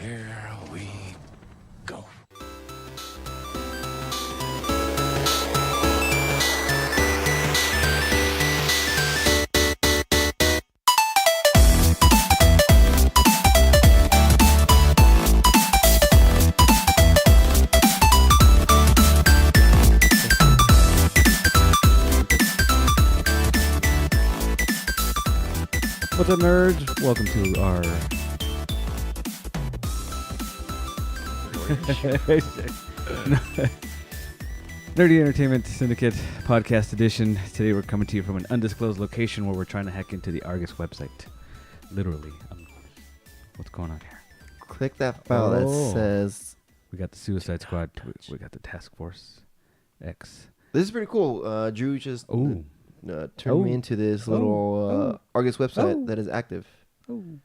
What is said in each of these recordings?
Here we go. What's up, nerds? Welcome to our Nerdy Entertainment Syndicate Podcast Edition. Today we're coming to you from an undisclosed location where we're trying to hack into the Argus website. Literally. What's going on here? Click that file that says... We got the Suicide Squad. We got the Task Force X. This is pretty cool. Drew just turned me into this little Argus website that is active. And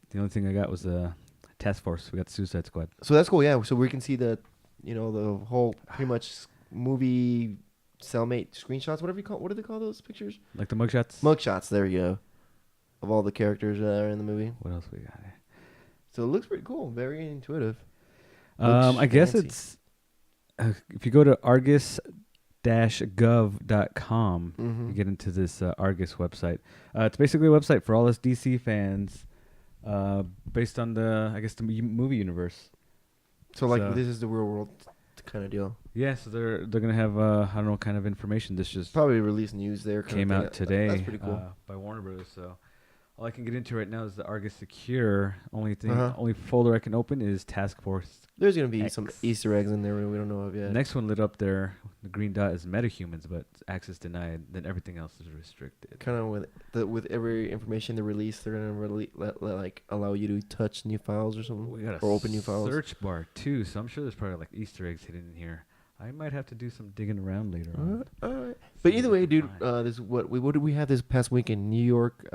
the only thing I got was the Task Force. We got the Suicide Squad. So that's cool, yeah. So we can see the whole pretty much movie cellmate screenshots, whatever you call. What do they call those pictures? Like the mugshots? Mugshots, there you go. Of all the characters that are in the movie. What else we got here? So it looks pretty cool. Very intuitive. I guess it's... if you go to argus-gov.com, you get into this Argus website. It's basically a website for all us DC fans based on the movie universe. So this is the real world kind of deal. Yeah, so they're going to have, I don't know, kind of information. This just probably released news there. Came out today. That's pretty cool. By Warner Brothers, so... All I can get into right now is the Argus Secure. Only folder I can open is Task Force. There's gonna be X. some Easter eggs in there we don't know of yet. The next one lit up there. The green dot is metahumans, but access denied. Then everything else is restricted. Kind of with every information they release, they're gonna allow you to touch new files or something. We got or open new files. Search bar too, so I'm sure there's probably like Easter eggs hidden in here. I might have to do some digging around later on. All right. But either way, dude, this is what did we have this past week in New York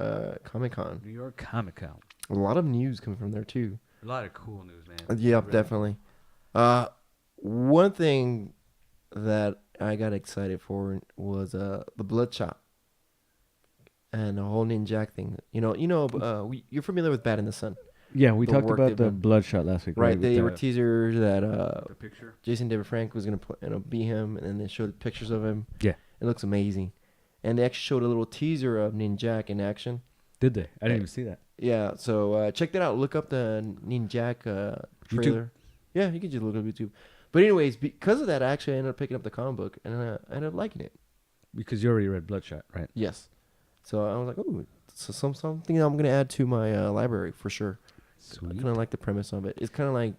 Comic-Con? New York Comic-Con. A lot of news coming from there too. A lot of cool news, man. Yep, really. Definitely. One thing that I got excited for was the Bloodshot and the whole Ninjak thing. You're familiar with Bat in the Sun. Yeah, we talked about the Bloodshot last week. Right, they were teasers that the picture. Jason David Frank was going to be him, and then they showed pictures of him. Yeah. It looks amazing. And they actually showed a little teaser of Ninjak in action. Did they? I didn't even see that. Yeah, so check that out. Look up the Ninjak trailer. YouTube? Yeah, you can just look up YouTube. But anyways, because of that, I actually ended up picking up the comic book, and I ended up liking it. Because you already read Bloodshot, right? Yes. So I was like, oh, so something I'm going to add to my library for sure. Sweet. I kind of like the premise of it. It's kind of like,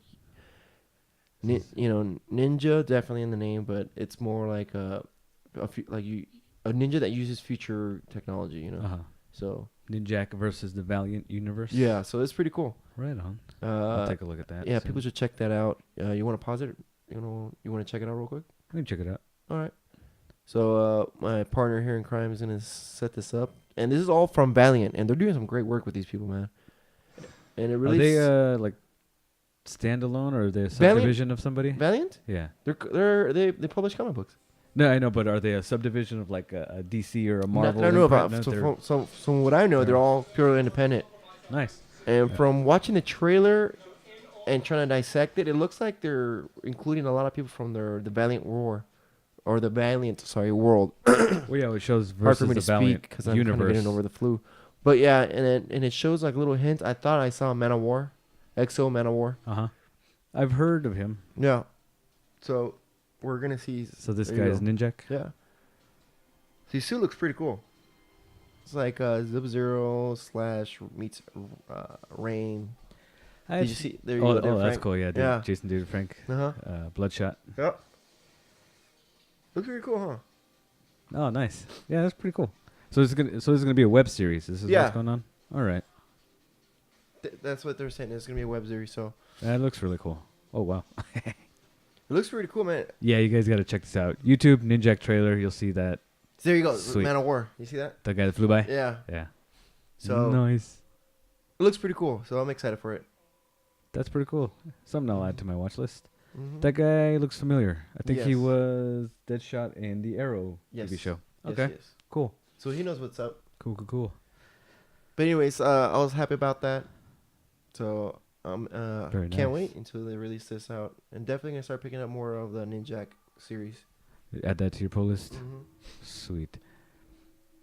ninja, definitely in the name, but it's more like a ninja that uses future technology, So Ninjak versus the Valiant universe. Yeah, so it's pretty cool. Right on. I'll take a look at that. Yeah, people should check that out. You want to pause it? You want to check it out real quick? We can check it out. All right. So my partner here in crime is gonna set this up, and this is all from Valiant, and they're doing some great work with these people, man. And it really are they like standalone, or are they a subdivision of somebody? Valiant? Yeah. They publish comic books. No, I know, but are they a subdivision of like a DC or a Marvel? I don't know about. So from what I know, they're all purely independent. Nice. And from watching the trailer and trying to dissect it, it looks like they're including a lot of people from the Valiant War, or the Valiant world. Well, yeah, it shows versus hard for me the to Valiant speak because I'm kind of universe. getting over the flu. But yeah, and it shows like little hints. I thought I saw Man of War, XO Man of War. I've heard of him. Yeah. So we're gonna see. So this guy is Ninjak. Yeah. So his suit looks pretty cool. It's like Sub-Zero / meets Rain. Did you see? There you go. Oh, that's cool. Yeah, yeah. Jason David Frank. Bloodshot. Yep. Looks pretty cool, huh? Oh, nice. Yeah, that's pretty cool. So this is gonna be a web series. This is what's going on. All right. That's what they're saying. It's gonna be a web series. So that looks really cool. Oh wow. It looks pretty cool, man. Yeah, you guys got to check this out. YouTube Ninjak trailer. You'll see that. There you go. Sweet. Man of War. You see that? The guy that flew by. Yeah. Yeah. So nice. It looks pretty cool. So I'm excited for it. That's pretty cool. Something I'll add to my watch list. Mm-hmm. That guy looks familiar. I think he Yes. was Deadshot in the Arrow TV show. Okay. Yes. Cool. So he knows what's up. Cool. But anyways, I was happy about that. So Very can't nice. wait until they release this out, and definitely gonna start picking up more of the Ninjak series. Add that to your pull list. Mm-hmm. Sweet.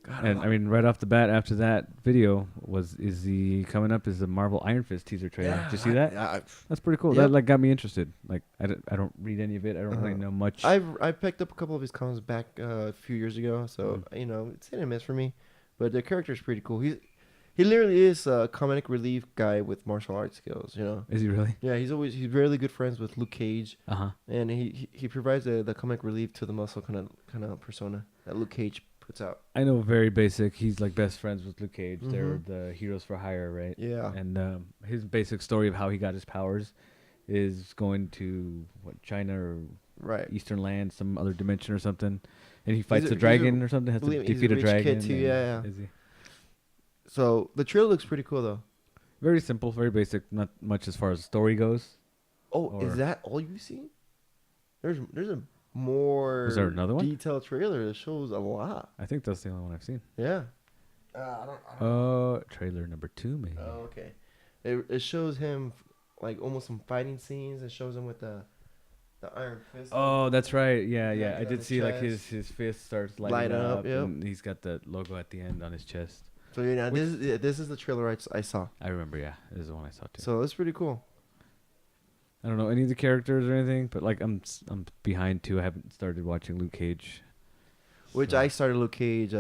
God, And I mean, right off the bat, after that video is the Marvel Iron Fist teaser trailer. Did you see that? That's pretty cool. Yep. That like got me interested. Like I don't read any of it. I don't really know much. I picked up a couple of his comics back a few years ago, so Mhm. you know it's hit and miss for me, but the character's pretty cool. He literally is a comic relief guy with martial arts skills. You know. Is he really? Yeah, he's really good friends with Luke Cage, Uh-huh. and he provides the comic relief to the muscle kind of persona that Luke Cage puts out. I know very basic. He's like best friends with Luke Cage. They're Mhm. the heroes for hire, right? Yeah. And his basic story of how he got his powers is going to China or Right. Eastern land, some other dimension or something, and he fights a- a he's a- dragon or something. Has to believe me, he's a defeat a rich dragon. kid too, and- yeah. Is he? So the trailer looks pretty cool though. Very simple, very basic. Not much as far as story goes. Oh, Or- is that all you've seen? There's a more Was there another one? detailed trailer that shows a lot. I think that's the only one I've seen. Yeah. I don't. Trailer number 2, maybe. Oh, okay. It shows him like almost some fighting scenes. It shows him with the Iron Fist. Oh, that's right. Yeah, Yeah, yeah. I he's on did his see like chest. his fist starts lighting Lighting up, up, yep. and he's got the logo at the end on his chest. So yeah, this is the trailer I saw. I remember. Yeah, this is the one I saw too. So it's pretty cool. I don't know any of the characters or anything, but like I'm behind too. I haven't started watching Luke Cage. Which So- I started Luke Cage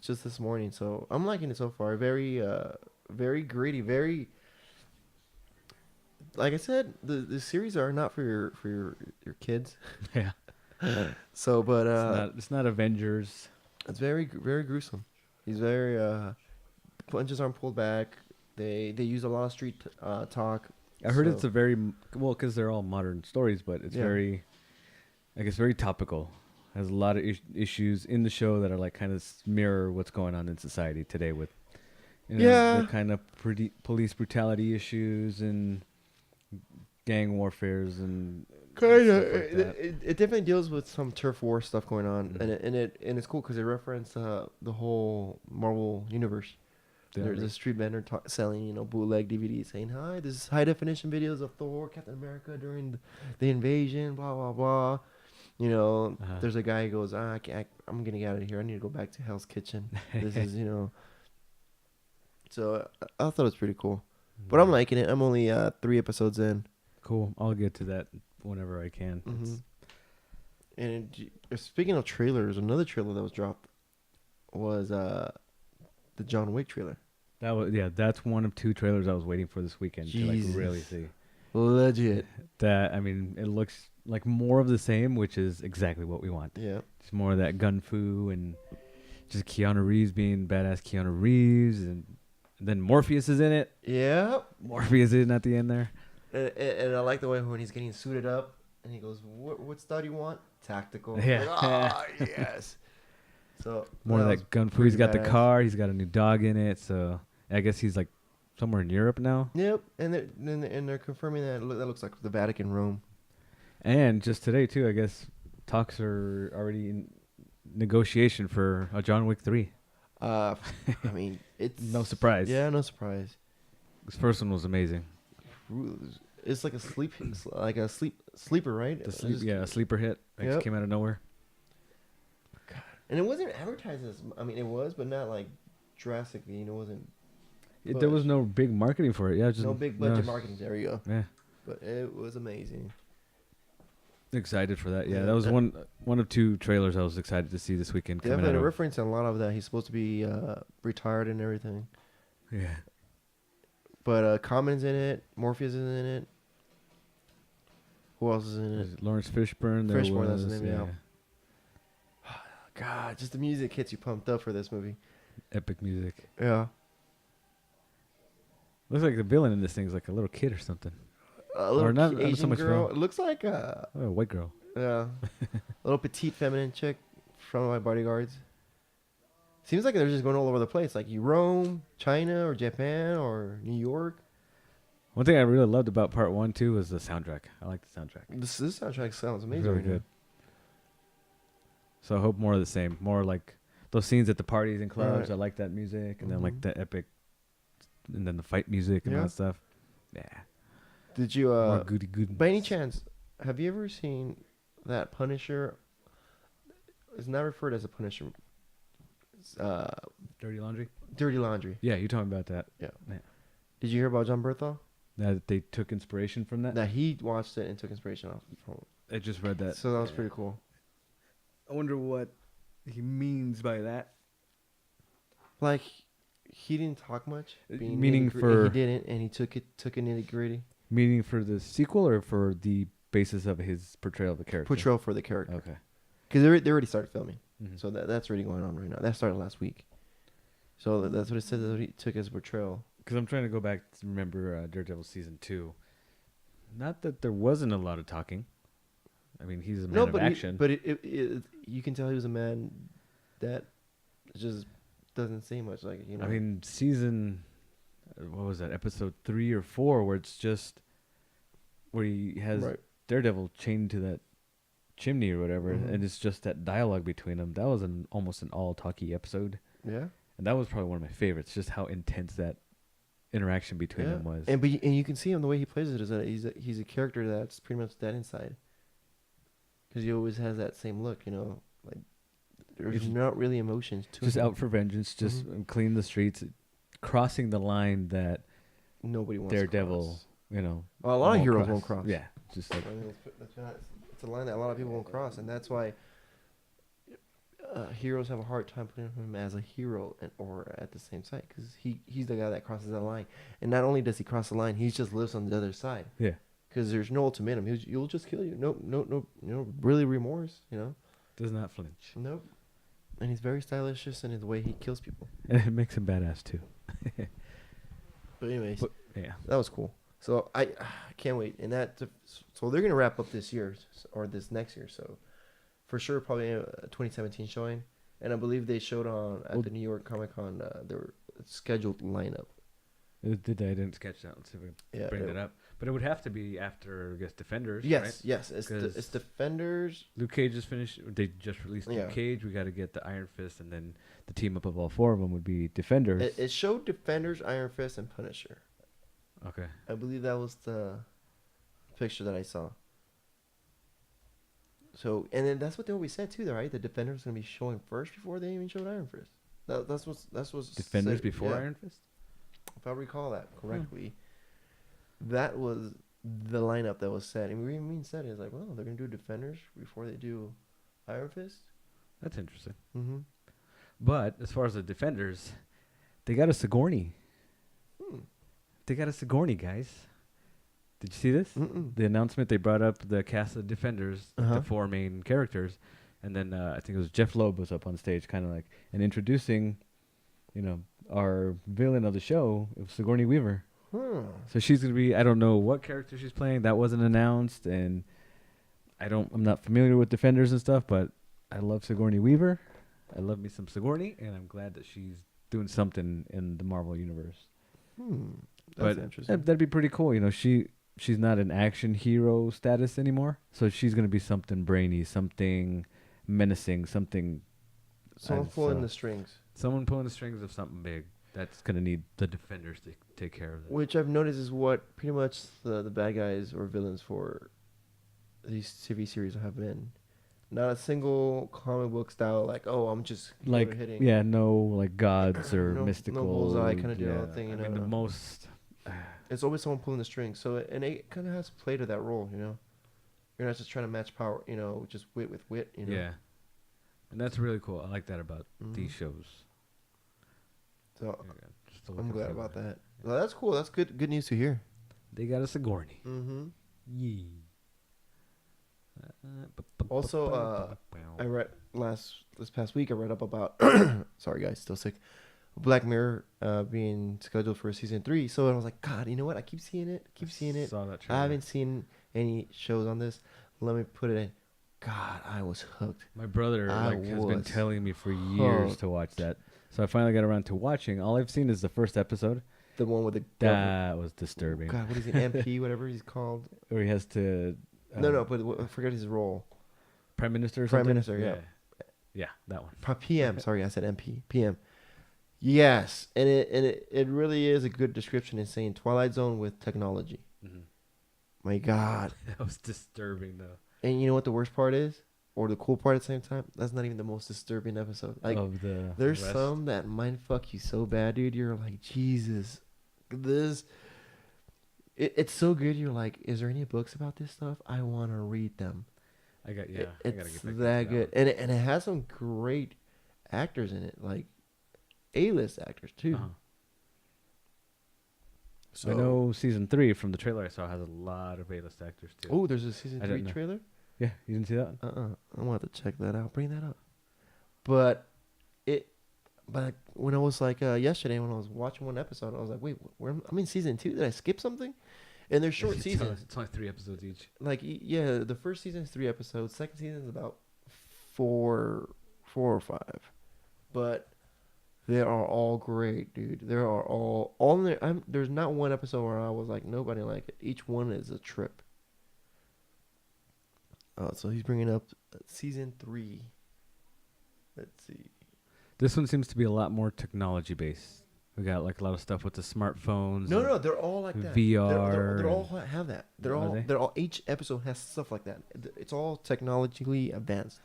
just this morning, so I'm liking it so far. Very gritty, very. Like I said, the series are not for your kids. Yeah. So, but It's not Avengers. it's very gruesome. He's very punches aren't pulled back. They use a lot of street talk. I heard So- it's a very well because they're all modern stories, but it's Yeah. very, I guess, very topical. Has a lot of issues in the show that are like kind of mirror what's going on in society today with, Yeah. the kind of police brutality issues and gang warfares and Kind stuff of. like that. It definitely deals with some turf war stuff going on, Mhm. and it's cool because it references the whole Marvel universe. Yeah, There's right. a street vendor selling bootleg DVDs saying, "Hi, this is high definition videos of Thor, Captain America during the invasion." Blah blah blah. Uh-huh. There's a guy who goes, I'm gonna get out of here. I need to go back to Hell's Kitchen. This is So I thought it was pretty cool, but I'm liking it. I'm only 3 episodes in. Cool. I'll get to that whenever I can. Mhm. Speaking of trailers, another trailer that was dropped was the John Wick trailer. That's one of 2 trailers I was waiting for this weekend to like Jesus. really see. Legit. That I mean, it looks like more of the same, which is exactly what we want. Yeah. It's more of that gun fu and just Keanu Reeves being badass Keanu Reeves, and then Morpheus is in it. Yeah. Morpheus is at the end there. And I like the way when he's getting suited up and he goes, "What style do you want? Tactical." Yeah. Like, yes. So More of was that gun fu. He's pretty got the badass. car. He's got a new dog in it. So I guess he's like somewhere in Europe now. Yep. And they're confirming that that looks like the Vatican Rome. And just today too, I guess talks are already in negotiation for a John Wick 3. I mean, it's No surprise. Yeah, no surprise. This first one was amazing. It's like a sleeper, right? The a sleeper hit. Like Yep. just came out of nowhere. And it wasn't advertised as. I mean, it was, but not like drastically. It wasn't. There was no big marketing for it. Yeah, just No big budget marketing. There you go. Yeah, But it was amazing. excited for that. Yeah, Yeah. that was one of 2 trailers I was excited to see this weekend. Coming Definitely out a of, reference in a lot of that. He's supposed to be retired and everything. yeah, But Common's in it. Morpheus is in it. Who else is in There's it? Lawrence Fishburne. There Fishburne, that's was, his name, yeah. God, just the music gets you pumped up for this movie. Epic music. Yeah. Looks like the villain in this thing is like a little kid or something. A little not so Asian much girl. girl. It looks like Oh, a white girl. yeah, a little petite feminine chick from my bodyguards. Seems like they're just going all over the place. Like you Rome, China, or Japan, or New York. One thing I really loved about part 1 too was the soundtrack. I like the soundtrack. This soundtrack sounds It's amazing. really right now. good. So I hope more of the same. More like those scenes at the parties and clubs. Right. I like that music, and then like Mhm. the epic, and then the fight music and all Yeah. that stuff. Yeah. Did you More goody goody. by any chance have you ever seen that Punisher? It's not referred as a Punisher. It's, Dirty Laundry? Dirty Laundry. Yeah, you talking about that. Yeah. Yeah. Did you hear about John Bertha? That they took inspiration from that? That he watched it and took inspiration off from it. I just read that. So that was pretty cool. I wonder what he means by that. Like, he didn't talk much. Meaning nitty-gritty. for- He didn't, and he took it nitty gritty. Meaning for the sequel or for the basis of his portrayal of the character? Portrayal for the character. Okay. Because they already started filming. Mhm. So that's already going on right now. That started last week. So that's what it said that he took as portrayal. Because I'm trying to go back to remember Daredevil season 2. Not that there wasn't a lot of talking. I mean, he's a man of action. But you can tell he was a man that just doesn't say much. Like, you know. I mean, season, what was that, episode 3 or 4, where it's just, where he has Right. Daredevil chained to that chimney or whatever, Mhm. and it's just that dialogue between them. That was almost an all-talky episode. Yeah. And that was probably one of my favorites, just how intense that interaction between Yeah. them was. And you can see him the way he plays it is that he's a character that's pretty much dead inside. Because he always has that same look, you know, like there's It's not really emotions to just him. out for vengeance, just Mhm. clean the streets, crossing the line that Nobody wants Daredevil, to cross. you know. Well, a lot of won't heroes won't cross. Yeah, just like I mean, it's a line that a lot of people won't cross, and that's why heroes have a hard time putting him as a hero or at the same side, because he's the guy that crosses that line. And not only does he cross the line, he just lives on the other side. yeah, Because there's no ultimatum. You'll just kill you. No, really remorse, you know? does not flinch, Nope. And he's very stylish just in the way he kills people. and it makes him badass too. But anyways, But, yeah, that was cool. So I can't wait. And so they're gonna wrap up this year or this next year. So for sure, probably a 2017 showing. And I believe they showed at the New York Comic Con their scheduled lineup. I didn't sketch that. Let's see if we can Yeah, bring that up. But it would have to be after, I guess, Defenders. Yes, right? yes. It's 'Cause Defenders. Luke Cage is finished. They just released Yeah. Luke Cage. We got to get the Iron Fist, and then the team up of all 4 of them would be Defenders. It showed Defenders, Iron Fist, and Punisher. Okay. I believe that was the picture that I saw. So, and then that's what they always said too, though, right? The Defenders gonna be showing first before they even showed Iron Fist. That's what's Defenders said, before yeah. Iron Fist. If I recall that correctly, that was the lineup that was set. And we even said it was like, well, they're gonna do Defenders before they do Iron Fist. That's interesting. Mm-hmm. But as far as the Defenders, they got a Sigourney. They got a Sigourney, guys. Did you see this? Mm-mm. The announcement, they brought up the cast of Defenders, like Uh-huh. the 4 main characters, and then I think it was Jeff Loeb was up on stage, kind of like, and introducing, you know, our villain of the show, it was Sigourney Weaver. Huh. So she's gonna be, I don't know what character she's playing. That wasn't announced, and I'm not familiar with Defenders and stuff, but I love Sigourney Weaver. I love me some Sigourney, and I'm glad that she's doing something in the Marvel universe. That's But interesting. that'd be pretty cool. You know, she's not an action hero status anymore, so she's gonna be something brainy, something menacing, something. Someone and pulling so- the strings. Someone pulling the strings of something big. That's gonna need the Defenders to take care of it. Which I've noticed is what pretty much the bad guys or villains for these TV series have been. Not a single comic book style like, oh, I'm just Like, hitting. yeah, no, like gods or No mystical. bullseye kinda deal yeah. thing, you I mean, know. the most. It's always someone pulling the strings. So and it kind of has to play to that role, you know. You're not just trying to match power, you know, just wit with wit, you know. Yeah, and that's really cool. I like that about these Mhm. shows. So Yeah, just to I'm look glad at about them. that. Well, that's cool. That's good news to hear. They got a Sigourney. Mm-hmm. Yee. Also, I read this past week. I read up about. Sorry, guys, still sick. Black Mirror being scheduled for season 3. So I was like, God, you know what? I keep seeing it. Saw that I trailer. haven't seen any shows on this. Let me put it in. God, I was hooked. My brother I has been was telling me for years hooked. to watch that. So I finally got around to watching. All I've seen is the first episode. The one with the That was disturbing. God, what is it? MP, whatever he's called. Where he has to. No, but I forget his role. Prime Minister. Or Prime something? Minister, yeah. Yeah, that one. PM. Sorry, I said MP. PM. Yes, and it really is a good description in saying Twilight Zone with technology. Mm-hmm. My God. That was disturbing though. And you know what the worst part is? Or the cool part at the same time? That's not even the most disturbing episode. Like, Of the there's rest. some that mind fuck you so bad, dude. You're like, Jesus, this. It's so good. You're like, is there any books about this stuff? I want to read them. I gotta get It's back that into good, and it has some great actors in it, like A-list actors too. Uh-huh. So I know season 3 from the trailer I saw has a lot of A-list actors too. Oh, there's a season I 3 didn't know. trailer. Yeah, you didn't see that? I want to check that out. Bring that up. But when I was like yesterday when I was watching one episode, I was like, wait, I'm in season 2. Did I skip something? And they're short seasons. It's only 3 episodes each. Like yeah, the first season is 3 episodes. Second season is about four or 5. But they are all great, dude. They are all in there. There's not one episode where I was like, nobody like it. Each one is a trip. So he's bringing up season 3. Let's see. This one seems to be a lot more technology based. We got like a lot of stuff with the smartphones. No, they're all like that. VR. They're all have that. Are they? They're all. Each episode has stuff like that. It's all technologically advanced.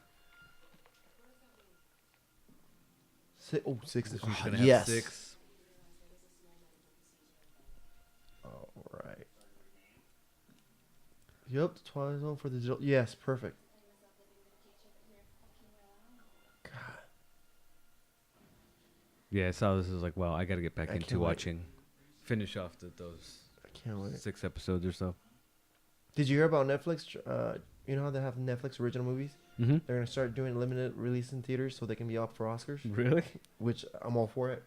Six. This one's Oh, gonna have yes. 6. All right. Yep, the Twilight Zone for the digital. Yes, perfect. God, Yeah, I saw this. I was like, wow, I got to get back I into can't wait. watching. Finish off those I can't wait. 6 episodes or so. Did you hear about Netflix? You know how they have Netflix original movies? Mm-hmm. They're gonna start doing limited release in theaters so they can be up for Oscars. Really? Which I'm all for it.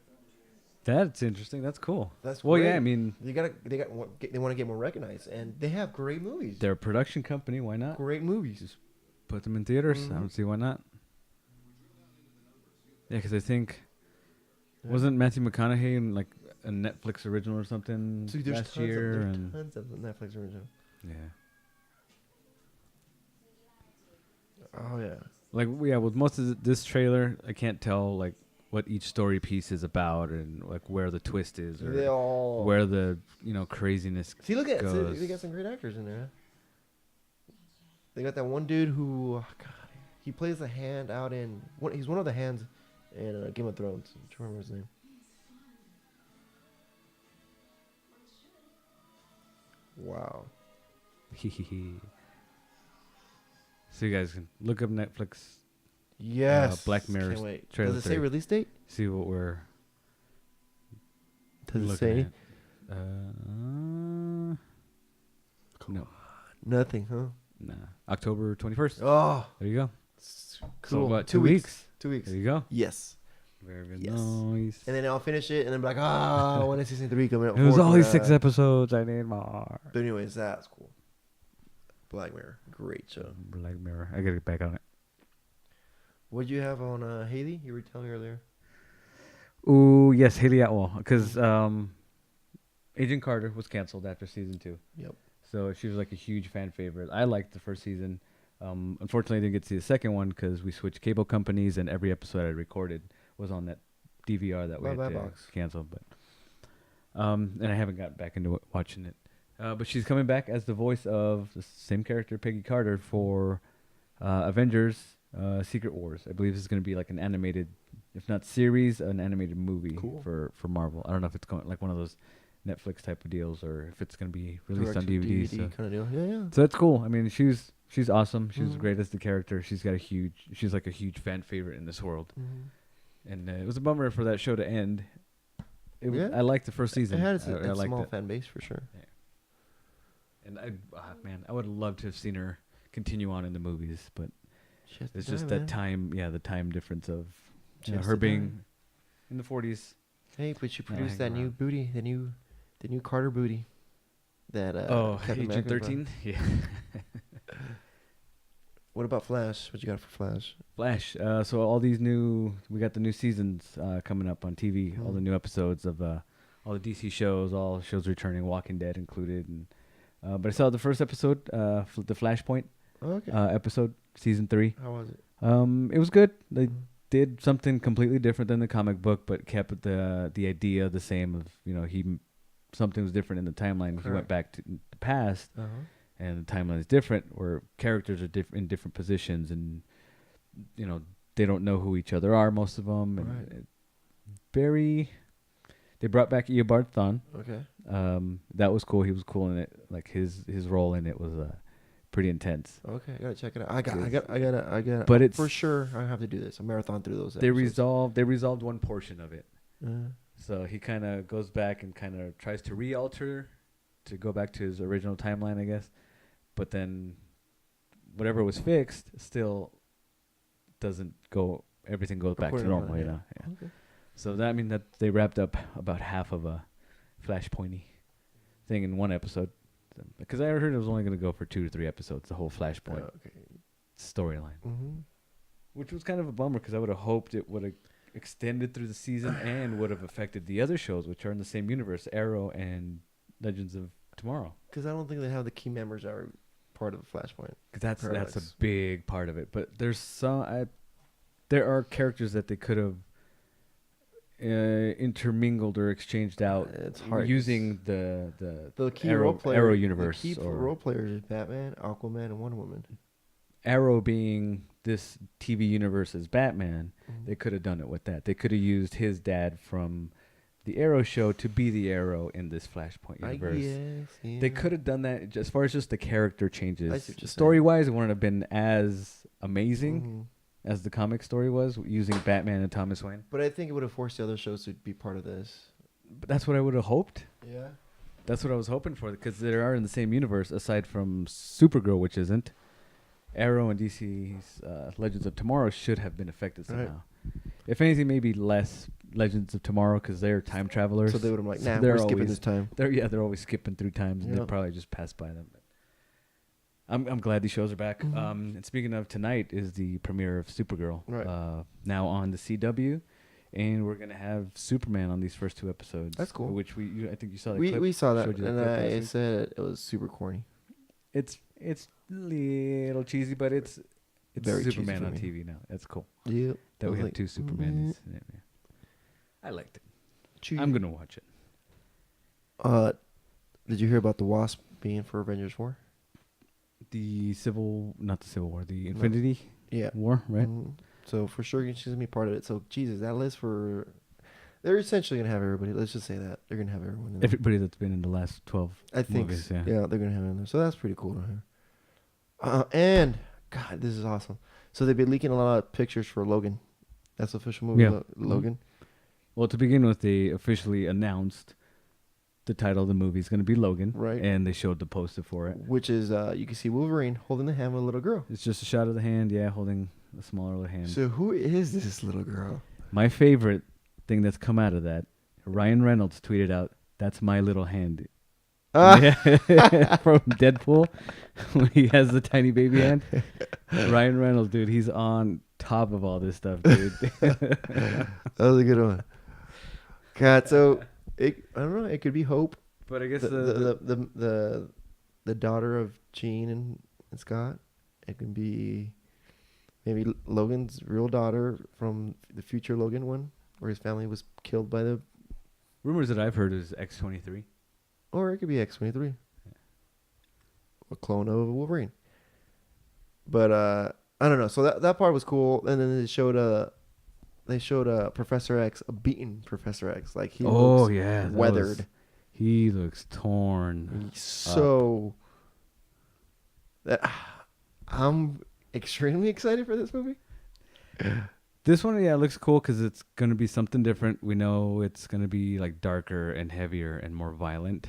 That's interesting. That's cool. That's Well, yeah, great. I mean, They want to get more recognized, and they have great movies. they're a production company. Why not? Great movies. Put them in theaters. I Mhm. don't see why not. Yeah, because I think Yeah. wasn't Matthew McConaughey in like a Netflix original or something Dude, there's last year? there's And tons of Netflix original. yeah, Oh yeah. like yeah, with most of this trailer, I can't tell like what each story piece is about and like where the twist is They or all where the craziness. see. Look at goes. they got some great actors in there. They got that one dude who, God, he plays the hand out in. He's one of the hands in Game of Thrones. I'm trying to remember his name. Wow. So you guys can look up Netflix, Yes. Black Mirror Can't wait. trailer Does it say 3. release date? see what we're Does it looking say at. No, nothing? Huh? nah. October 21st. Oh, There you go. cool. So what? 2 weeks. 2 weeks. There you go. Yes. Very Yes. nice. And then I'll finish it, and then be like, ah, when is season 3 coming up? It was 4 only coming 6 out? episodes. I need more. But anyways, that's cool. Black Mirror, great show. Black Mirror. I gotta get back on it. What did you have on Haley? You were telling me earlier. Ooh, yes, Haley Atwell. Because Agent Carter was canceled after season 2. Yep. So she was like a huge fan favorite. I liked the first season. Unfortunately, I didn't get to see the second one because we switched cable companies and every episode I recorded was on that DVR that we Bye-bye had to box. cancel. But and I haven't got back into watching it. But she's coming back as the voice of the same character, Peggy Carter, for Avengers Secret Wars. I believe this is going to be like an animated, if not series, an animated movie Cool. for Marvel. I don't know if it's going like one of those Netflix type of deals or if it's going to be released on Direct to DVD. So. kind of deal. Yeah, yeah. So that's cool. I mean, she's awesome. She's Mhm. great as the character. She's like a huge fan favorite in this world. Mm-hmm. And it was a bummer for that show to end. Yeah. I liked the first season. It had I a liked small it. fan base for sure. And I would have loved to have seen her continue on in the movies, but She has to it's die, just man. that time. Yeah, the time difference of She her has to being die. in the 40s. Hey, but you Yeah, produced hang that new around. booty, the new Carter booty. That Captain Agent America's 13. Yeah. about. What about Flash? What you got for Flash? Flash. So all these we got the new seasons coming up on TV. All the new episodes of all the DC shows, all shows returning, Walking Dead included. And but I saw the first episode, the Flashpoint Okay. episode, season 3. How was it? It was good. did something completely different than the comic book, but kept the idea the same. Of something was different in the timeline. He went back to the past, and the timeline is different, where characters are in different positions, and they don't know who each other are. Most of them, and They brought back Eobard Thawne. Okay. That was cool. He was cool in it. Like his role in it was pretty intense. Okay, I gotta check it out. I gotta. But it's for sure. I have to do this. A marathon through those. They episodes. resolved one portion of it. So he kind of goes back and kind of tries to re-alter to go back to his original timeline, I guess. But then whatever was fixed still doesn't go. Everything goes back to normal, Yeah. Okay. So that that they wrapped up about half of a Flashpointy thing in one episode. Because I heard it was only going to go for 2 to 3 episodes, the whole Flashpoint storyline. Mm-hmm. Which was kind of a bummer because I would have hoped it would have extended through the season and would have affected the other shows, which are in the same universe, Arrow and Legends of Tomorrow. Because I don't think they have the key members that are part of the Flashpoint. Because that's a big part of it. But there's there are characters that they could have intermingled or exchanged out it's hard. using the key Arrow, role player, Arrow universe. The key role players is Batman, Aquaman, and Wonder Woman. Arrow being this TV universe's Batman, they could have done it with that. They could have used his dad from the Arrow show to be the Arrow in this Flashpoint universe. Yeah. They could have done that as far as just the character changes. Story-wise, Story-wise, it wouldn't have been as amazing as the comic story was, using Batman and Thomas Wayne. But I think it would have forced the other shows to be part of this. But that's what I would have hoped. Yeah. That's what I was hoping for, because they are in the same universe, aside from Supergirl, which isn't. Arrow and DC's Legends of Tomorrow should have been affected somehow. Right. If anything, maybe less Legends of Tomorrow, because they're time travelers. So they would have like, nah, we're skipping this time. They're always skipping through times, and they'll probably just pass by them. I'm glad these shows are back. And speaking of, tonight is the premiere of Supergirl. Right. Now on the CW, and we're gonna have Superman on these first 2 episodes. That's cool. Which I think you saw that. We saw that, and I said it was super corny. It's a little cheesy, but it's very Superman on TV now. That's cool. Yeah. That we have 2 Supermans. I liked it. I'm gonna watch it. Did you hear about the Wasp being for Avengers 4? Not the Civil War, the Infinity War, right? So for sure she's gonna be part of it. So Jesus, that list they're essentially gonna have everybody. Let's just say that they're gonna have everyone in there. Everybody that's been in the last 12 movies, yeah, they're gonna have it in there. So that's pretty cool to hear. And God, this is awesome. So they've been leaking a lot of pictures for Logan. That's the official movie, Logan. Well, to begin with, they officially announced the title of the movie is going to be Logan, right? And they showed the poster for it, which is you can see Wolverine holding the hand of a little girl. It's just a shot of the hand, holding a smaller little hand. So who is this little girl? My favorite thing that's come out of that, Ryan Reynolds tweeted out, "That's my little hand." From Deadpool, when he has the tiny baby hand. Ryan Reynolds, dude, he's on top of all this stuff, dude. That was a good one. God, so. I don't know. It could be Hope, but I guess the daughter of Jean and Scott. It can be maybe Logan's real daughter from the future Logan one, where his family was killed by the. Rumors that I've heard is X-23, or it could be X-23, a clone of Wolverine. But I don't know. So that part was cool, and then they showed Professor X, a beaten Professor X. Like he looks weathered. He looks torn. So I'm extremely excited for this movie. This one, looks cool because it's going to be something different. We know it's going to be like darker and heavier and more violent.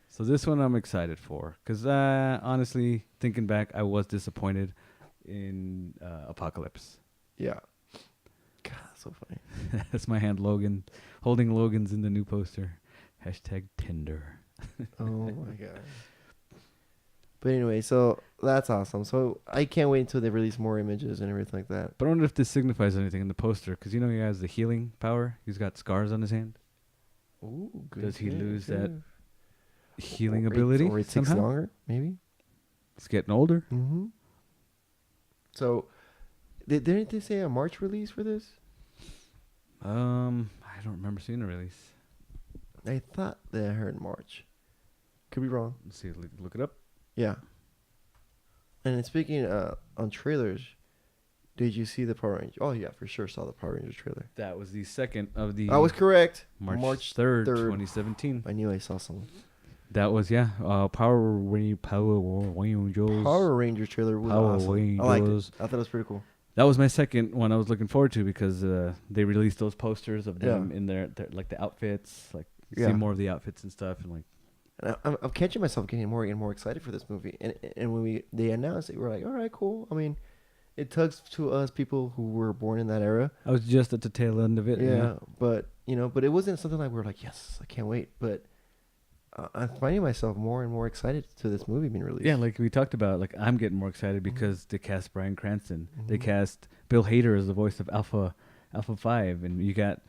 So this one I'm excited for because honestly, thinking back, I was disappointed in Apocalypse. Yeah. God, that's so funny. That's my hand, Logan, holding Logan's in the new poster. #Tinder. Oh my God. But anyway, so that's awesome. So I can't wait until they release more images and everything like that. But I wonder if this signifies anything in the poster, because he has the healing power. He's got scars on his hand. Ooh, good. Does he lose that healing ability? Or it takes longer, maybe? It's getting older. Mm-hmm. So Didn't they say a March release for this? I don't remember seeing a release. I thought that I heard March. Could be wrong. Let's see. Look it up. Yeah. And then speaking on trailers, did you see the Power Rangers? Oh yeah, for sure saw the Power Rangers trailer. That was the second of the. I was correct. March 3rd, 2017. I knew I saw something. That was Power Rangers. Power Rangers trailer was Power awesome. I liked it. Rangers. I thought it was pretty cool. That was my second one I was looking forward to because they released those posters of them in their like the outfits, like see more of the outfits and stuff, and like. And I'm catching myself getting more and more excited for this movie. And when they announced it, we're like, all right, cool. I mean, it tugs to us people who were born in that era. I was just at the tail end of it. Yeah, but but it wasn't something like we're like, yes, I can't wait. But I'm finding myself more and more excited to this movie being released. Yeah, like we talked about, like I'm getting more excited because they cast Bryan Cranston. They cast Bill Hader as the voice of Alpha 5, and you got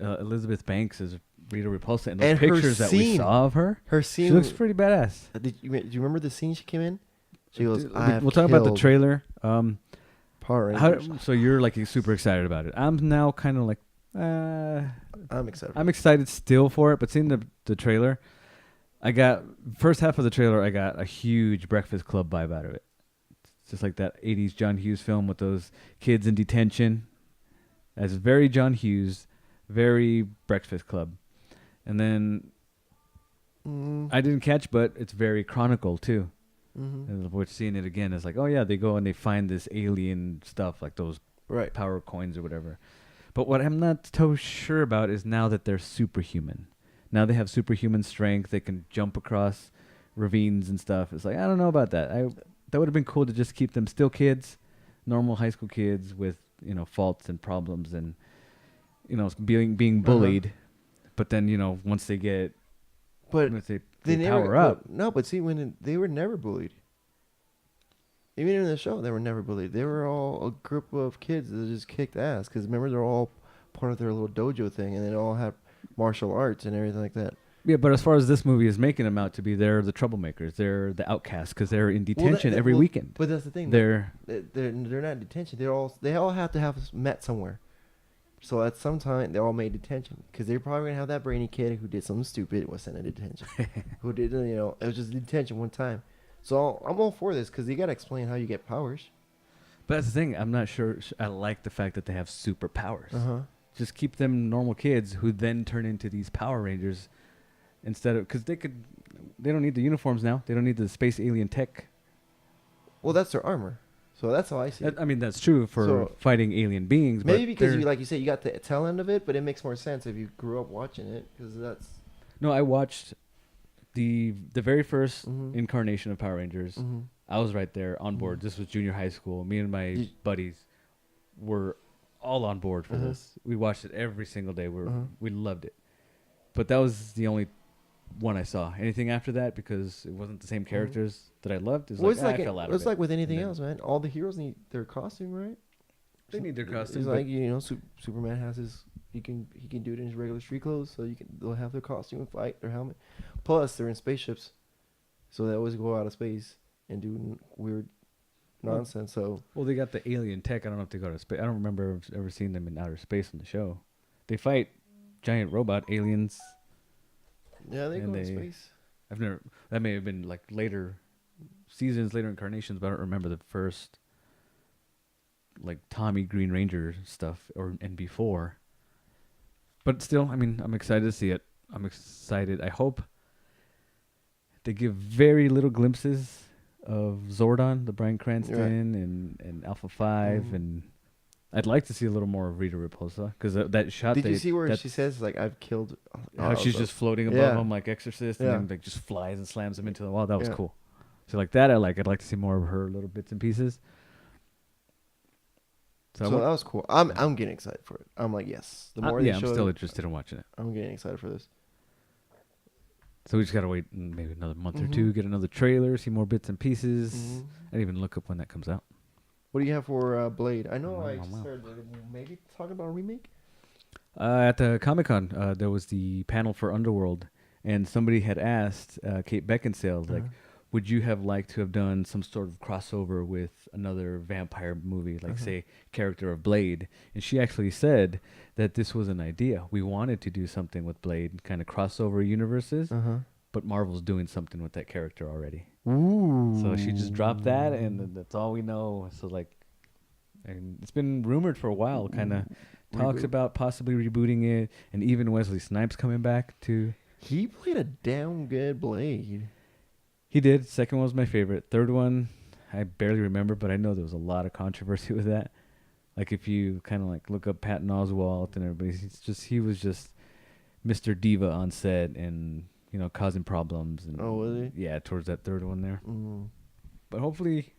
Elizabeth Banks as Rita Repulsa. And those And her pictures that we scene. saw of her, Her scene. she looks pretty badass. Do you remember the scene she came in? She goes, We'll talk about the trailer. Power Rangers. So you're like super excited about it. I'm now kind of like, I'm excited. I'm excited still for it, but seeing the trailer, I got first half of the trailer. I got a huge Breakfast Club vibe out of it. It's just like that '80s John Hughes film with those kids in detention. That's very John Hughes, very Breakfast Club, and then I didn't catch, but it's very Chronicle too. And we're seeing it again. It's like, oh yeah, they go and they find this alien stuff, like those power coins or whatever. But what I'm not so sure about is now that they're superhuman. Now they have superhuman strength. They can jump across ravines and stuff. It's like, I don't know about that. That would have been cool to just keep them still kids, normal high school kids with faults and problems and being bullied. But then once they get they power up. No, but see, they were never bullied. Even in the show, they were never bullied. They were all a group of kids that just kicked ass. Because remember, they're all part of their little dojo thing, and they all have martial arts and everything like that. Yeah, but as far as this movie is making them out to be, they're the troublemakers. They're the outcasts because they're in detention every weekend. But that's the thing. They're not in detention. They all have to have met somewhere. So at some time, they all made detention because they're probably gonna have that brainy kid who did something stupid was sent to detention. Who did it was just detention one time. So I'm all for this because you gotta explain how you get powers. But that's the thing. I'm not sure. I like the fact that they have superpowers. Just keep them normal kids who then turn into these Power Rangers instead of because they don't need the uniforms now. They don't need the space alien tech. Well, that's their armor. So that's how I see it. I mean, that's true for fighting alien beings. Maybe because like you said, you got the tail end of it, but it makes more sense if you grew up watching it because that's. No, I watched the very first incarnation of Power Rangers. I was right there on board. This was junior high school. Me and my buddies were all on board for this. We watched it every single day. We loved it. But that was the only one I saw. Anything after that, because it wasn't the same characters that I loved, I fell out of it. It's like with anything else, man. All the heroes need their costume, right? They need their costume. It's like Superman has his. He can do it in his regular street clothes, so they'll have their costume and fight their helmet. Plus, they're in spaceships, so they always go out of space and do weird nonsense. So they got the alien tech. I don't know if they go to space. I don't remember ever seeing them in outer space on the show. They fight giant robot aliens. Yeah, they go to space. That may have been like later seasons, later incarnations, but I don't remember the first like Tommy Green Ranger stuff and before. But still, I mean, I'm excited to see it. I'm excited. I hope they give very little glimpses of Zordon, the Bryan Cranston, and Alpha 5, and I'd like to see a little more of Rita Repulsa because that shot. Did you see where she says like I've killed? How she's just floating above him like Exorcist, and then like just flies and slams him into the wall. That was cool. So like that, I'd like to see more of her little bits and pieces. So that was cool. I'm getting excited for it. I'm like, yes. The more I'm still interested in watching it. I'm getting excited for this. So we just gotta wait maybe another month or two, get another trailer, see more bits and pieces. I didn't even look up when that comes out. What do you have for Blade? I know I started maybe talking about a remake. At the Comic-Con, there was the panel for Underworld, and somebody had asked Kate Beckinsale, like, would you have liked to have done some sort of crossover with another vampire movie, like say character of Blade? And she actually said that this was an idea. We wanted to do something with Blade, kind of crossover universes, but Marvel's doing something with that character already. Ooh. So she just dropped that, and that's all we know. So like, and it's been rumored for a while. Kind of talks Reboot. about possibly rebooting it, and even Wesley Snipes coming back to. He played a damn good Blade. He did. Second one was my favorite. Third one, I barely remember, but I know there was a lot of controversy with that. Like if you kind of like look up Patton Oswalt and everybody, he was just Mr. Diva on set and causing problems. And Oh, was he? yeah, towards that third one there. Mm. But hopefully,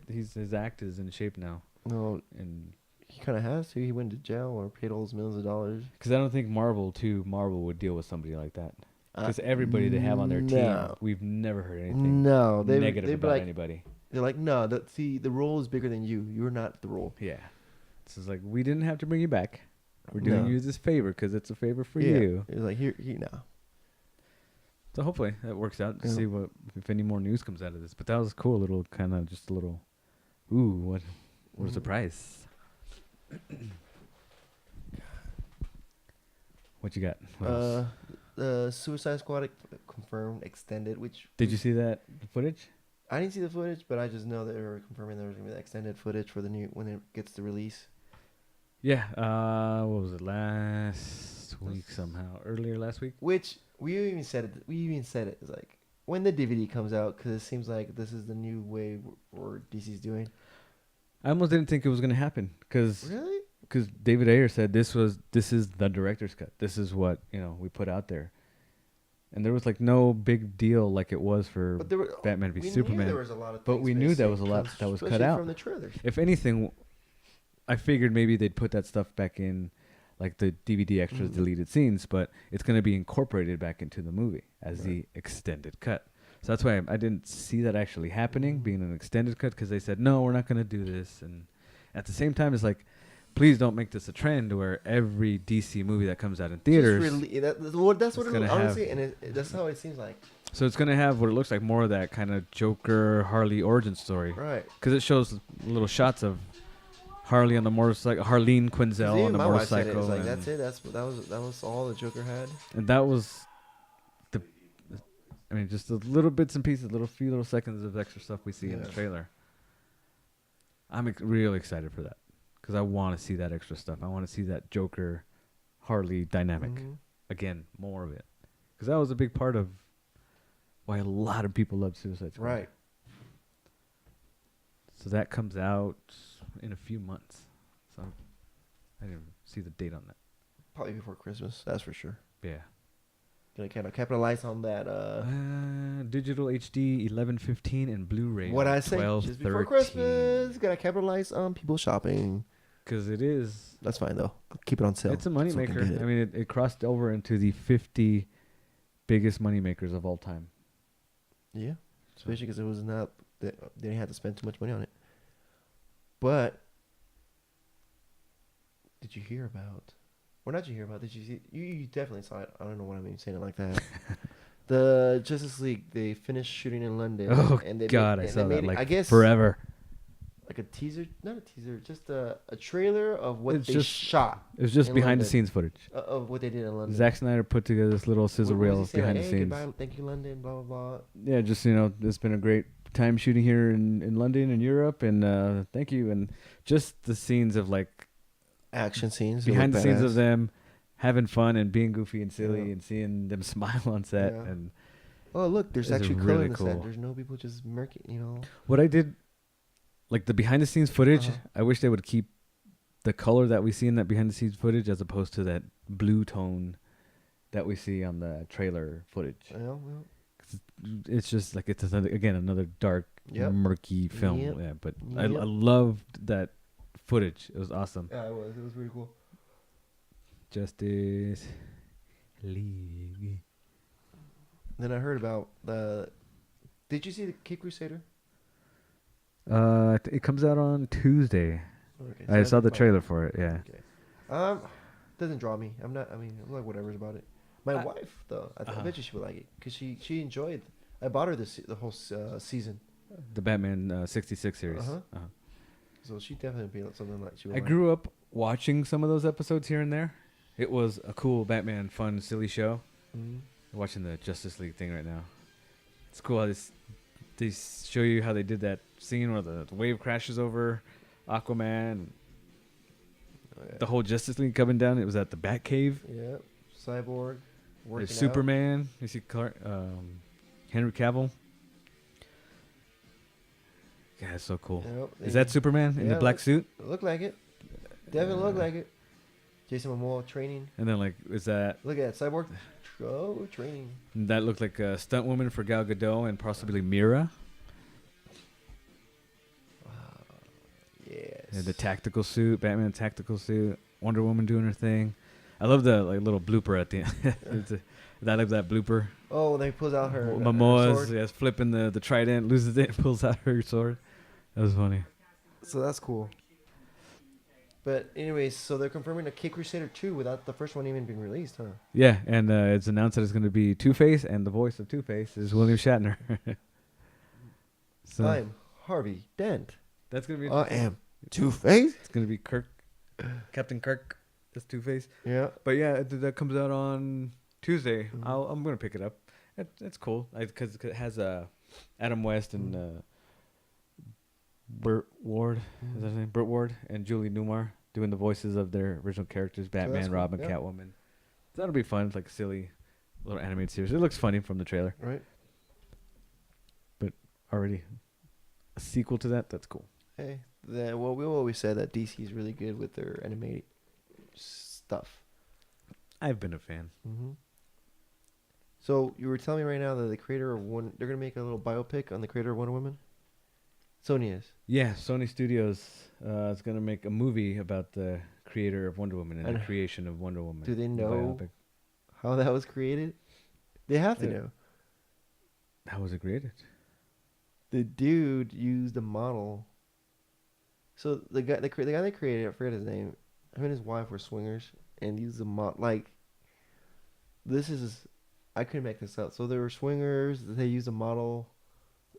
his act is in shape now. No, And he kind of has to. He went to jail or paid all those millions of dollars. because I don't think Marvel would deal with somebody like that. Because everybody they have on their team, no. we've never heard anything No, negative they'd be about like, anybody. they're like, no, the role is bigger than you. You're not the role. Yeah. It's just like, we didn't have to bring you back. We're doing No. you this favor because it's a favor for Yeah. you. It's like, here, no. So hopefully that works out to Yeah. see if any more news comes out of this. But that was cool, ooh, what a surprise. What you got? What else? The Suicide Squad confirmed extended, which Did you see that footage? I didn't see the footage, but I just know that they were confirming there was gonna be the extended footage for the new when it gets to release. Yeah. What was it? Last week somehow. Earlier last week? Which we even said it. It's like when the DVD comes out, because it seems like this is the new way where DC's doing. I almost didn't think it was going to happen because Really? David Ayer said this is the director's cut. This is what we put out there, and there was like no big deal like it was for But there were Batman v we Knew Superman. there was a lot of But things we knew that missing, was a lot that was cut especially out from the trailers. If anything, I figured maybe they'd put that stuff back in, like the DVD extras, deleted scenes, but it's going to be incorporated back into the movie as the extended cut. So that's why I didn't see that actually happening, being an extended cut, because they said, no, we're not going to do this. And at the same time, it's like, please don't make this a trend where every DC movie that comes out in theaters. That's what it honestly, and that's how it seems like. So it's going to have what it looks like more of that kind of Joker, Harley origin story. Right. Because it shows little shots of Harley on the motorcycle, Harleen Quinzel on the my wife said motorcycle. it. It's like, that's it. That was all the Joker had. And that was just the little bits and pieces, few little seconds of extra stuff we see in the trailer. I'm really excited for that because I want to see that extra stuff. I want to see that Joker Harley dynamic again, more of it, because that was a big part of why a lot of people love Suicide Squad. Right. So that comes out in a few months. So I didn't see the date on that. Probably before Christmas, that's for sure. Yeah. Gonna kind of capitalize on that. Digital HD 1115 and Blu-ray. What I say, 12, just before Christmas, gotta capitalize on people shopping. Because it is. That's fine though. Keep it on sale. It's a so we can moneymaker. get it. I mean, it crossed over into the 50 biggest moneymakers of all time. Yeah, especially because it was not. They didn't have to spend too much money on it. But did you hear about? Or not you hear about? Did you see? You definitely saw it. I don't know what I mean saying it like that. The Justice League, they finished shooting in London. Oh, and they God, made, I and saw they that made like I guess forever. like a teaser, not a teaser, just a trailer of what It's they just- shot. It was just in behind the London. scenes footage. Of what they did in London. Zack Snyder put together this little sizzle What was reel he saying? behind Like, the hey, scenes. goodbye, thank you, London, blah, blah, blah. Yeah, just, it's been a great time shooting here in London and Europe, and thank you. And just the scenes of, like, Action scenes. behind the look scenes badass. of them having fun and being goofy and silly Yeah. and seeing them smile on set. Yeah. And Oh, look, there's It's actually color really in the set. cool. There's no people just murky, what I did, like the behind the scenes footage, Uh-huh. I wish they would keep the color that we see in that behind the scenes footage as opposed to that blue tone that we see on the trailer footage. Well, It's just like it's another dark, Yep. murky film. Yep. Yeah, but Yep. I loved that footage. It was awesome. yeah, it was. It was pretty cool. Justice League. Then I heard about the. Did you see the Kid Crusader? It comes out on Tuesday. Okay, I that's saw the fine. trailer for it. Yeah. Okay. Doesn't draw me. I'm not. I mean, I'm like whatever's about it. My I- wife though, I Uh-huh. bet you she would like it because she enjoyed. I bought her the whole season. The Batman 66 series. Uh-huh. Uh-huh. So she definitely be something like she would I like. grew up watching some of those episodes here and there. It was a cool Batman, fun, silly show. Mhm. I'm watching the Justice League thing right now. It's cool how they show you how they did that scene where the wave crashes over Aquaman. Oh, yeah. The whole Justice League coming down. It was at the Batcave. Yeah. Cyborg. Working There's out. Superman. You see Henry Cavill. Yeah, it's so cool. Yep. Is that Superman in the Yeah, black suit? Look like it. Definitely look like it. Jason Momoa training. And then is that Look at that. Cyborg. Oh, training. that looked like a stunt woman for Gal Gadot and possibly Mira? Yes. Yeah, the tactical suit, Batman tactical suit, Wonder Woman doing her thing. I love the little blooper at the end. I love that blooper. Oh, when they pulls out her Momoa's sword. flipping the trident, loses it, pulls out her sword. That was funny. So that's cool. But anyways, so they're confirming a Kid Crusader 2 without the first one even being released, huh? Yeah, and it's announced that it's going to be Two-Face, and the voice of Two-Face is William Shatner. So I'm Harvey Dent. that's going to be I am Two-Face. It's going to be Captain Kirk as Two-Face. Yeah. But yeah, that comes out on Tuesday. Mhm. I'm going to pick it up. It's cool because it has Adam West and Burt Ward, is that his name? Burt Ward and Julie Newmar doing the voices of their original characters, Batman, cool. Robin, Yeah. Catwoman. So that'll be fun. It's like a silly little animated series. It looks funny from the trailer. Right. But already a sequel to that, that's cool. Hey, well, we always said that DC is really good with their animated stuff. I've been a fan. Mm-hmm. So you were telling me right now that the creator of they're gonna make a little biopic on the creator of Wonder Woman. Sony is. Yeah, Sony Studios is going to make a movie about the creator of Wonder Woman and the And creation of Wonder Woman. do they the know biopic. how that was created? They have to Yeah. know. How was it created? The dude used a model. So the guy that created it, I forget his name. Him and his wife were swingers and used a model. Like, this is, I couldn't make this up. So they were swingers. They used a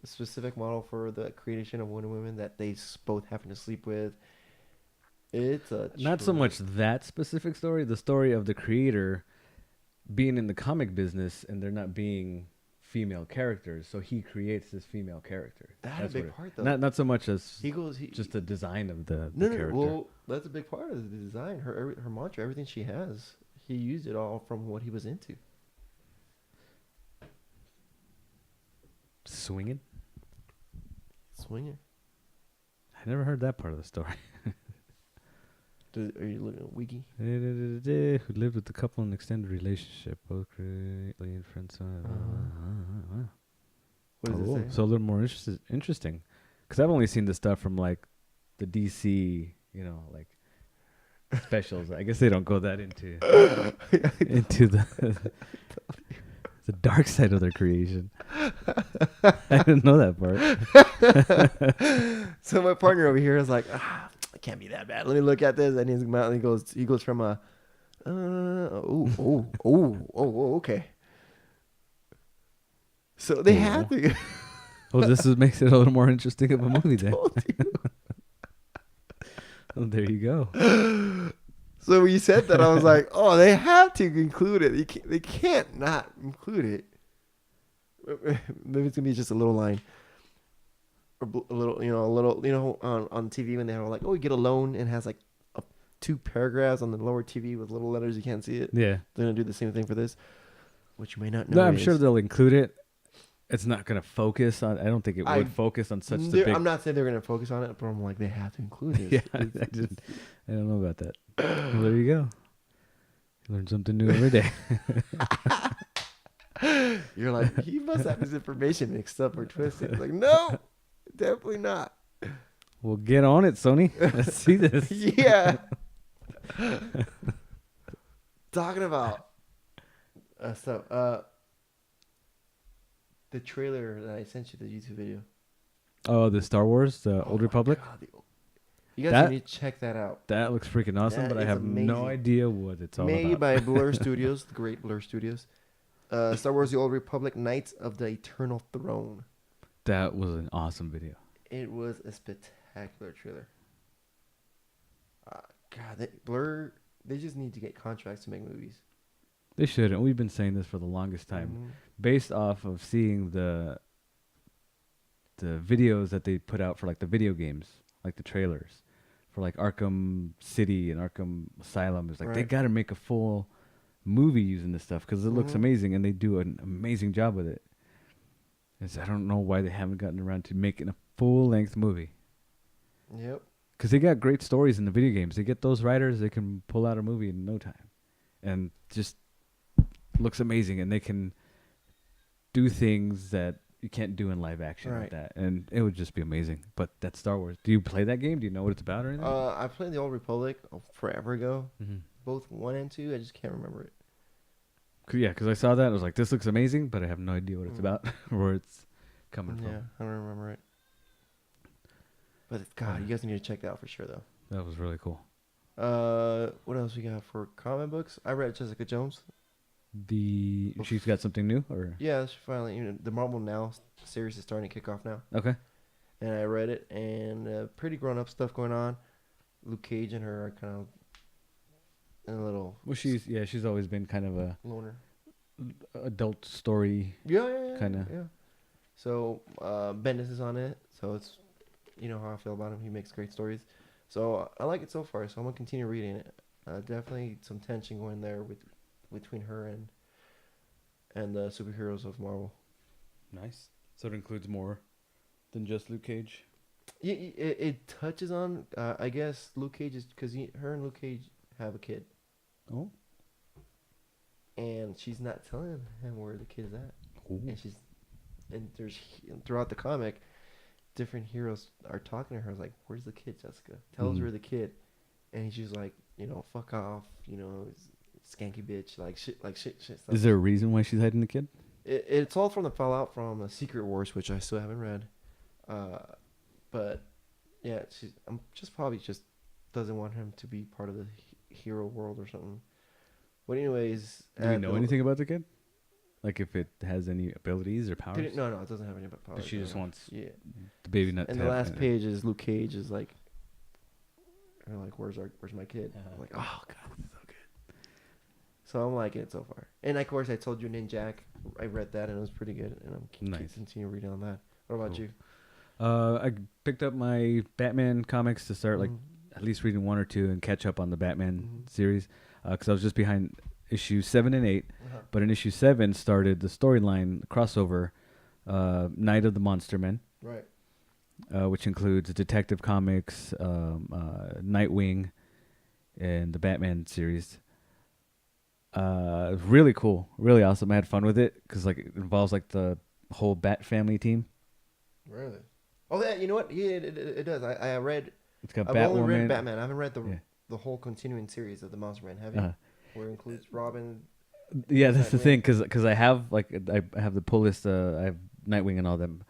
specific model for the creation of Wonder Woman that they both happen to sleep with. It's Not so much that specific story. The story of the creator being in the comic business and there not being female characters, so he creates this female character. That's a big part, though. Not so much as He just the design of the no, character. well, that's a big part of the design. Her mantra, everything she has, he used it all from what he was into. Swinging? Swinger. I never heard that part of the story. Are you looking at Wiki? Who lived with the couple in an extended relationship, both greatly and friends. What does it say? So a little more interesting, because I've only seen the stuff from like the DC, like specials. I guess they don't go that into the dark side of their creation. I didn't know that part. So my partner over here is like, it can't be that bad. Let me look at this. And he goes from a, okay. So they have to. Well, makes it a little more interesting of a movie then. Well, there you go. So when you said that, I was like, oh, they have to include it. They can't not include it. Maybe it's gonna be just a little line, or a little, on TV when they're like, oh, you get a loan and has like 2 paragraphs on the lower TV with little letters you can't see it. Yeah, They're gonna do the same thing for this, which you may not know. No, I'm sure they'll include it. It's not gonna focus on. I don't think it would focus on such the big. I'm not saying they're gonna focus on it, but I'm like, they have to include it. Yeah, I don't know about that. Well, there you go. You learn something new every day. You're like, he must have his information mixed up or twisted. It's like, no, definitely not. Well, get on it, Sony. Let's see this. Yeah. Talking about stuff. The trailer that I sent you, the YouTube video. Oh, the Star Wars, the Old my Republic. God, you guys need to check that out. That looks freaking awesome, That but I is have no amazing. idea what it's all Made about. by Blur Studios, the great Blur Studios. Star Wars: The Old Republic, Knights of the Eternal Throne. That was an awesome video. It was a spectacular trailer. God, Blur, they just need to get contracts to make movies. They shouldn't. We've been saying this for the longest time, Mhm. based off of seeing the videos that they put out for like the video games, like the trailers for like Arkham City and Arkham Asylum. It's like they Right. got to make a full movie using this stuff because it looks Mhm. amazing and they do an amazing job with it. I don't know why they haven't gotten around to making a full length movie. Yep. Because they got great stories in the video games. They get those writers, they can pull out a movie in no time, and just looks amazing. And they can do things that you can't do in live action Right. with that, and it would just be amazing. But that's Star Wars. Do you play that game? Do you know what it's about or anything? I played the Old Republic forever ago, Mm-hmm. both 1 and 2. I just can't remember it. Yeah, because I saw that, I was like, this looks amazing, but I have no idea what it's about or where it's coming Yeah, I don't remember it. But God, you guys need to check that out for sure, though. from. That was really cool. What else we got for comic books? I read Jessica Jones. She's got something new, or Yeah, she finally. The Marvel Now series is starting to kick off now, okay. and I read it, and pretty grown up stuff going on. Luke Cage and her are kind of in a little. Well, she's always been kind of a loner. adult story. Yeah. Kinda. Yeah. So Bendis is on it, so it's how I feel about him. He makes great stories, so I like it so far. So I'm gonna continue reading it. Definitely some tension going there between her and the superheroes of Marvel. Nice. So it includes more than just Luke Cage. Yeah, it touches on I guess Luke Cage is because her and Luke Cage have a kid, Oh. and she's not telling him where the kid is at, Ooh. and there's throughout the comic, different heroes are talking to her like, "Where's the kid, Jessica? Tell us Mm. where the kid," and she's like, "Fuck off, skanky bitch, like shit stuff." Is there a reason why she's hiding the kid? It's all from the fallout from Secret Wars, which I still haven't read, but yeah, I'm probably doesn't want him to be part of the hero world or something. But anyways, Do we know anything about the kid? Like if it has any abilities or powers? No, it doesn't have any powers. But she just no. wants Yeah. the baby nut. And to the have last it. page is Luke Cage is like, where's my kid? I'm like, oh god, this is so good. So I'm liking it so far. And of course, I told you Ninjak. I read that and it was pretty good, and I'm Nice. continue reading on that. What about Cool. you? I picked up my Batman comics to start like Mhm. at least reading 1 or 2 and catch up on the Batman Mhm. series because I was just behind issue 7 and 8. Uh-huh. But in issue 7 started the storyline crossover, Night of the Monster Men, Right. which includes Detective Comics, Nightwing, and the Batman series. Really cool, really awesome. I had fun with it because like it involves like the whole Bat family team. Really? Oh, yeah. You know what? Yeah, it does. I read. It's got I've only read Batwoman. Batman. I haven't read Yeah. the whole continuing series of the Monster Man. Have you? Uh, Where it includes Robin. yeah, that's the Nightwing. thing because I have like I have the pull list. I have Nightwing and all them,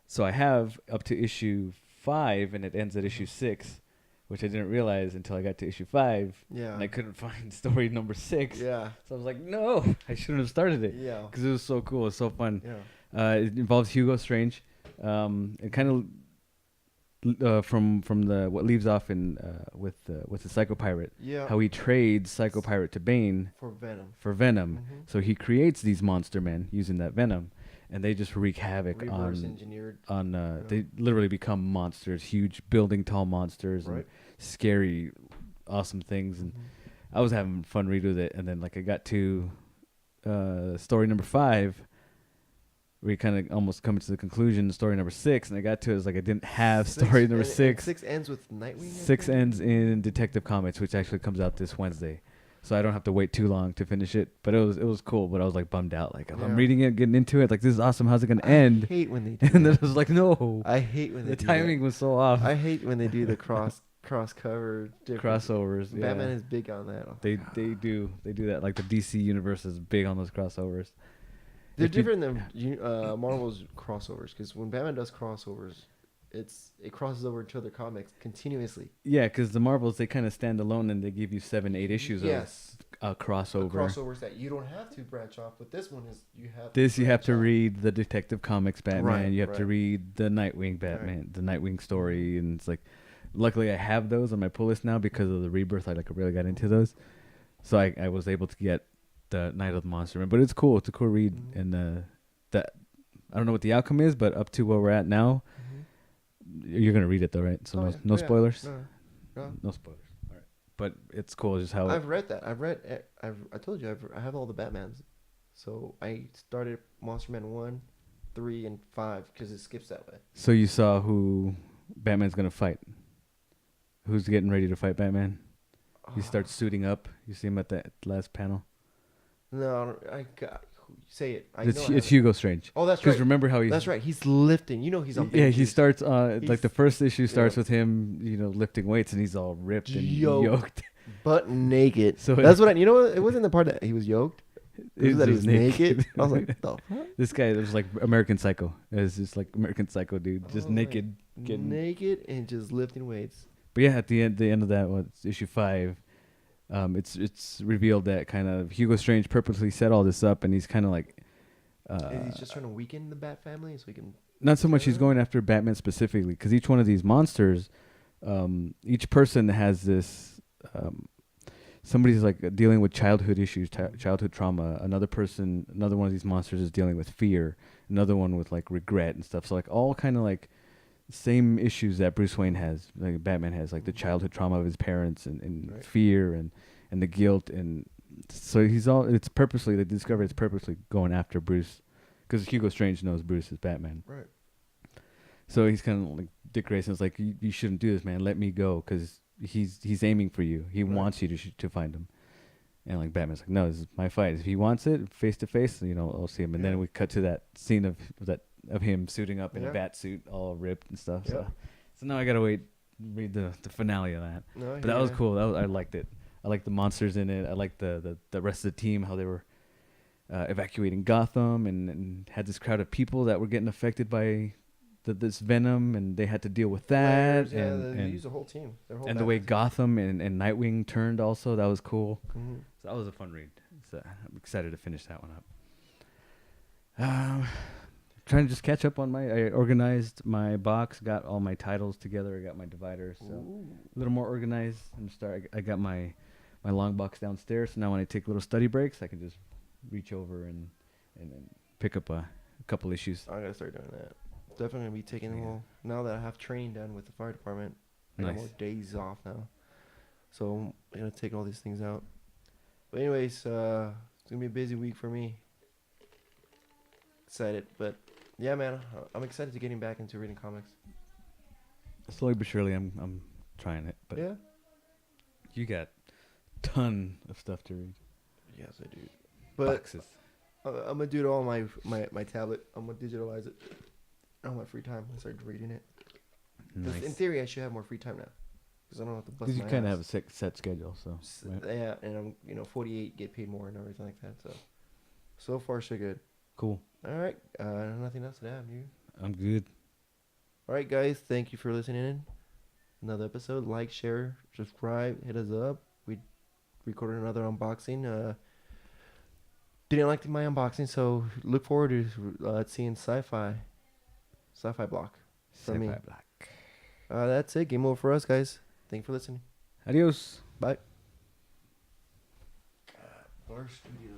so I have up to issue 5 and it ends at issue 6, which I didn't realize until I got to issue 5. Yeah. And I couldn't find story number 6. Yeah. So I was like, no, I shouldn't have started it Yeah. because it was so cool. It's so fun. Yeah. It involves Hugo Strange. It kind of from the what leaves off in with the Psycho Pirate. Yeah. How he trades Psycho Pirate to Bane For Venom. for Venom. Mhm. So he creates these monster men using that venom, and they just wreak havoc Reverse engineered. on. Yeah. They literally become monsters, huge building tall monsters, and Right. scary, awesome things. And Mhm. I was having fun reading with it, and then like I got to story number 5. We kind of almost coming to the conclusion. Story number 6, and I got to it was like I didn't have story number and 6. 6 ends with Nightwing. I 6 think? ends in Detective Comics, which actually comes out this Wednesday, so I don't have to wait too long to finish it. But it was cool. But I was like bummed out. Like if I'm Yeah. reading it, getting into it, like this is awesome. How's it gonna end? I hate when they do And then that. I was like, no, I hate when they the do timing was so off. that. I hate when they do the cross cover Crossovers. Yeah. Batman is big on that. They do that. Like the DC universe is big on those crossovers. They're If you- different than Marvel's crossovers, because when Batman does crossovers, it crosses over into other comics continuously. Yeah, because the Marvels they kind of stand alone and they give you 7, 8 issues Yes. a crossover. Crossovers that you don't have to branch off, but this one is you have. You have branch to off. read the Detective Comics Batman. Right, You have to right. read the Nightwing Batman, the Nightwing story, and it's like, luckily I have those on my pull list now because of the Rebirth. I really got into those, so I was able to get the Night of the Monster Man. But it's cool. It's a cool read, and that I don't know what the outcome is, but up to where we're at now, you're gonna read it though, right? So no spoilers. No spoilers. All right, but it's cool. Just how I've read that. I told you I have all the Batmans. So I started Monster Man 1, 3, and 5 because it skips that way. So you saw who Batman's gonna fight? Who's getting ready to fight Batman? He starts suiting up. You see him at that last panel. No, I got. Say it. It's Hugo Strange. Oh, that's right. Because remember how That's right. He's lifting. You know he's on. Yeah, he starts. He's- Like the first issue starts yeah. with him, lifting weights, and he's all ripped and Yoked. yoked. butt naked. So That's what you know what? It wasn't the part that he was yoked. It was that he was just naked. I was like, the fuck? This guy was like American Psycho. It was just like American Psycho dude, just naked, getting. Naked and just lifting weights. But yeah, at the end of that, what's issue 5? It's revealed that kind of Hugo Strange purposely set all this up, and he's kind of like. He's just trying to weaken the Bat family so he can. Not so much he's going after Batman specifically, because each one of these monsters, each person has this. Somebody's like dealing with childhood issues, childhood trauma. Another one of these monsters is dealing with fear. Another one with like regret and stuff. So like all kind of like same issues that Bruce Wayne has, like Batman has, like the childhood trauma of his parents and Right. fear and the guilt. And so it's purposely, they discover it's purposely going after Bruce, because Hugo Strange knows Bruce is Batman. Right. So he's kind of like Dick Grayson's like, you shouldn't do this, man. Let me go, because he's aiming for you. He wants you to find him. And like Batman's like, no, this is my fight. If he wants it face to face, I'll see him. And then we cut to that scene of him suiting up in a bat suit, all ripped and stuff. So now I gotta read the finale of that. No, But that was cool. I liked it. I liked the monsters in it. I liked the rest of the team, how they were evacuating Gotham and had this crowd of people that were getting affected by this venom, and they had to deal with that. They used the whole team. And the way Gotham and Nightwing turned also, that was cool. Mm-hmm. So that was a fun read. So I'm excited to finish that one up. Trying to just catch up on I organized my box, got all my titles together, I got my dividers, so a little more organized. I got my long box downstairs, so now when I take little study breaks, I can just reach over and pick up a couple issues. I gotta start doing that. Definitely gonna be taking a little, now that I have training done with the fire department. I got more days off now, so I'm gonna take all these things out. But anyways, it's gonna be a busy week for me. Excited, but yeah, man, I'm excited to getting back into reading comics. Slowly but surely, I'm trying it. But Yeah. You got a ton of stuff to read. Yes, I do. But Boxes. I'm gonna do it all on my tablet. I'm gonna digitalize it on my free time. I started reading it. 'Cause in theory, I should have more free time now, because I don't have to bust Because my you kind of ass. have a set schedule, so. Right? Yeah, and I'm 48, get paid more and everything like that. So far so good. Cool. All right, nothing else to add. You? I'm good. All right, guys, thank you for listening in. Another episode. Like, share, subscribe, hit us up. We recorded another unboxing. Didn't like my unboxing, so look forward to seeing sci-fi block from me. Sci-Fi Black. That's it. Game over for us, guys. Thank you for listening. Adios. Bye. Bar Studio.